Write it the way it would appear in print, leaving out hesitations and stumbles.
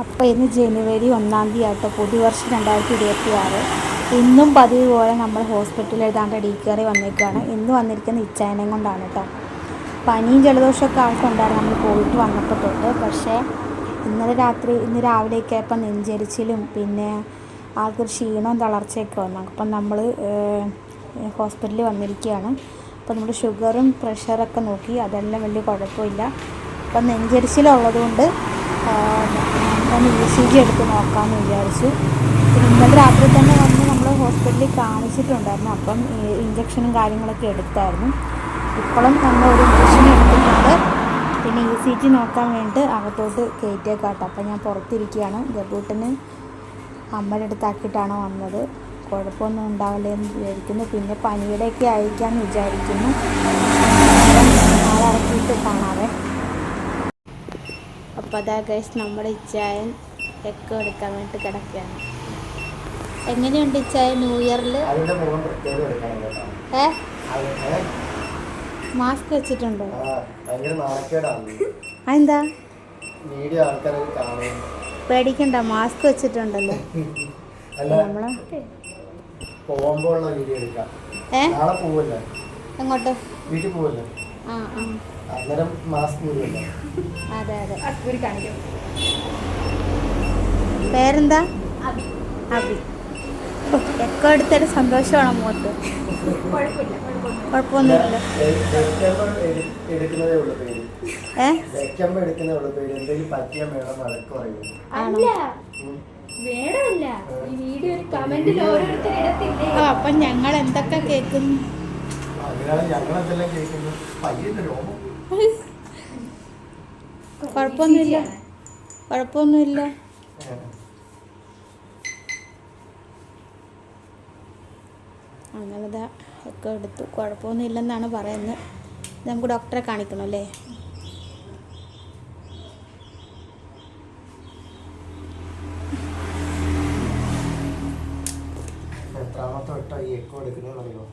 അപ്പോൾ ഇന്ന് ജനുവരി 1 ആട്ടോ, പുതുവർഷം 2026. ഇന്നും പതിവ് പോലെ നമ്മൾ ഹോസ്പിറ്റലിൽ ഏതാണ്ട് ഡീക്കറി വന്നേക്കാണ്. ഇന്ന് വന്നിരിക്കുന്ന ഇച്ചായനം കൊണ്ടാണ് കേട്ടോ. പനിയും ജലദോഷമൊക്കെ ആൾക്കുണ്ടായിരുന്നു നമ്മൾ പോയിട്ട് വന്നപ്പോൾ തൊട്ട്. പക്ഷേ ഇന്ന് രാവിലെയൊക്കെ ആയപ്പോൾ നെഞ്ചരിച്ചിലും പിന്നെ ആൾക്കൊരു ക്ഷീണവും തളർച്ചയൊക്കെ വന്നു. അപ്പം നമ്മൾ ഹോസ്പിറ്റലിൽ വന്നിരിക്കുകയാണ്. അപ്പോൾ നമ്മൾ ഷുഗറും പ്രഷറൊക്കെ നോക്കി, അതെല്ലാം വലിയ കുഴപ്പമില്ല. അപ്പം നെഞ്ചരിച്ചിലുള്ളതുകൊണ്ട് ഒന്ന് ECG എടുത്ത് നോക്കാമെന്ന് വിചാരിച്ചു. പിന്നെ ഇന്നലെ രാത്രി തന്നെ വന്ന് നമ്മൾ ഹോസ്പിറ്റലിൽ കാണിച്ചിട്ടുണ്ടായിരുന്നു. അപ്പം ഇഞ്ചക്ഷനും കാര്യങ്ങളൊക്കെ എടുത്തായിരുന്നു. ഇപ്പോഴും നമ്മൾ ഒരു ഇഞ്ചക്ഷൻ എടുത്തിട്ടുണ്ട്. പിന്നെ ECG നോക്കാൻ വേണ്ടി അകത്തോട്ട് കയറ്റിയേക്കാട്ടോ. അപ്പം ഞാൻ പുറത്തിരിക്കുകയാണ്. ഗബൂട്ടിന് അമ്മയുടെ അടുത്താക്കിയിട്ടാണ് വന്നത്. കുഴപ്പമൊന്നും ഉണ്ടാവില്ല എന്ന് വിചാരിക്കുന്നു. പിന്നെ പനിയുടെയൊക്കെ ആയിരിക്കാമെന്ന് വിചാരിക്കുന്നു. നാളെ ഇറക്കിയിട്ട് കാണാവേ. അപ്പോൾ അതാ ഗൈസ്, നമ്മുടെ ഇച്ചായൻ എക്കോ എടുക്കാൻ വേണ്ടി കിടക്കുകയാണ്. എങ്ങനെയുണ്ട് ഇച്ചായൻ ന്യൂ ഇയറിൽ? മാസ്ക് വെച്ചിട്ടുണ്ടോ? അതെന്താ? പേടിക്കണ്ട, മാസ്ക് വെച്ചിട്ടുണ്ടല്ലോ. നമ്മള് എങ്ങോട്ട്? അതെ അതെ. പേരെന്താ? അബി. എക്കോ എടുത്തൊരു സന്തോഷമാണോ മുഖത്ത്? കുഴപ്പമൊന്നുമില്ല. അപ്പൊ ഞങ്ങൾ എന്തൊക്കെ കേൾക്കുന്നു? കുഴപ്പമൊന്നുമില്ല. അങ്ങനെതാ ഒക്കെ എടുത്തു. കുഴപ്പമൊന്നുമില്ലെന്നാണ് പറയുന്നത്. നമുക്ക് ഡോക്ടറെ കാണിക്കണം അല്ലേ? എത്രാമത്തെ വട്ടം ഈ എക്കോ എടുക്കുന്നത് അറിയോ?